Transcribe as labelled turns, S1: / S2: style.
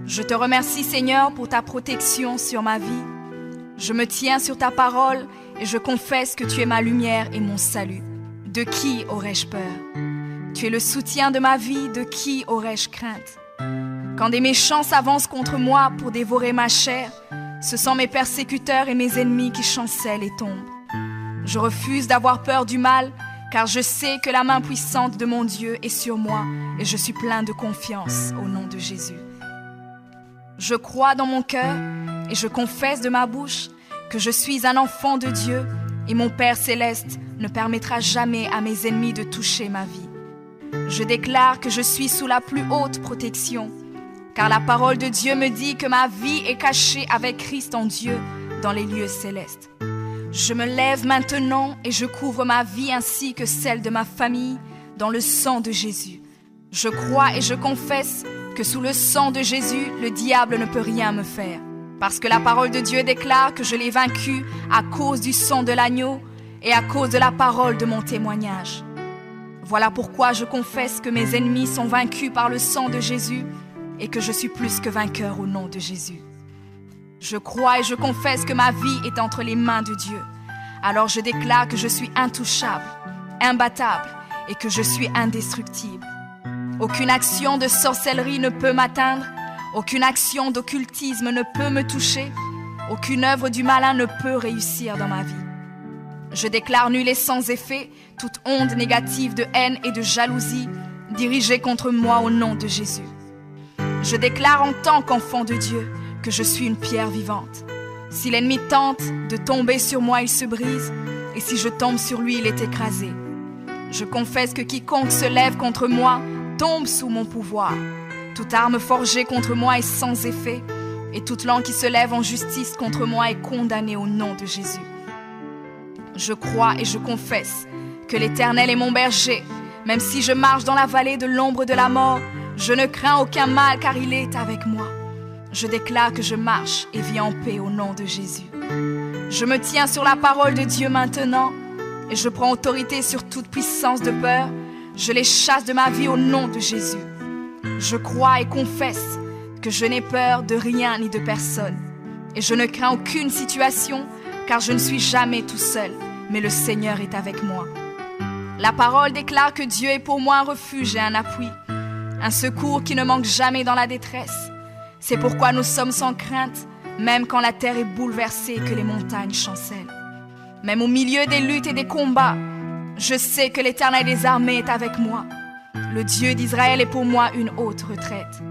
S1: Je te remercie, Seigneur, pour ta protection sur ma vie. Je me tiens sur ta parole et je confesse que tu es ma lumière et mon salut. De qui aurais-je peur? Tu es le soutien de ma vie, de qui aurais-je crainte? Quand des méchants s'avancent contre moi pour dévorer ma chair, ce sont mes persécuteurs et mes ennemis qui chancellent et tombent. Je refuse d'avoir peur du mal, car je sais que la main puissante de mon Dieu est sur moi et je suis plein de confiance au nom de Jésus. Je crois dans mon cœur et je confesse de ma bouche que je suis un enfant de Dieu et mon Père céleste ne permettra jamais à mes ennemis de toucher ma vie. Je déclare que je suis sous la plus haute protection, car la parole de Dieu me dit que ma vie est cachée avec Christ en Dieu dans les lieux célestes. Je me lève maintenant et je couvre ma vie ainsi que celle de ma famille dans le sang de Jésus. Je crois et je confesse que sous le sang de Jésus, le diable ne peut rien me faire, parce que la parole de Dieu déclare que je l'ai vaincu à cause du sang de l'agneau et à cause de la parole de mon témoignage. Voilà pourquoi je confesse que mes ennemis sont vaincus par le sang de Jésus et que je suis plus que vainqueur au nom de Jésus. Je crois et je confesse que ma vie est entre les mains de Dieu. Alors je déclare que je suis intouchable, imbattable et que je suis indestructible. Aucune action de sorcellerie ne peut m'atteindre, aucune action d'occultisme ne peut me toucher, aucune œuvre du malin ne peut réussir dans ma vie. Je déclare nul et sans effet toute onde négative de haine et de jalousie dirigée contre moi au nom de Jésus. Je déclare en tant qu'enfant de Dieu que je suis une pierre vivante. Si l'ennemi tente de tomber sur moi, il se brise, et si je tombe sur lui, il est écrasé. Je confesse que quiconque se lève contre moi tombe sous mon pouvoir. Toute arme forgée contre moi est sans effet, et toute langue qui se lève en justice contre moi est condamnée au nom de Jésus. Je crois et je confesse que l'Éternel est mon berger. Même si je marche dans la vallée de l'ombre de la mort, je ne crains aucun mal car il est avec moi. Je déclare que je marche et vis en paix au nom de Jésus. Je me tiens sur la parole de Dieu maintenant et je prends autorité sur toute puissance de peur. Je les chasse de ma vie au nom de Jésus. Je crois et confesse que je n'ai peur de rien ni de personne. Et je ne crains aucune situation car je ne suis jamais tout seul, mais le Seigneur est avec moi. La parole déclare que Dieu est pour moi un refuge et un appui, un secours qui ne manque jamais dans la détresse. C'est pourquoi nous sommes sans crainte, même quand la terre est bouleversée et que les montagnes chancellent. Même au milieu des luttes et des combats, je sais que l'Éternel des armées est avec moi. Le Dieu d'Israël est pour moi une haute retraite.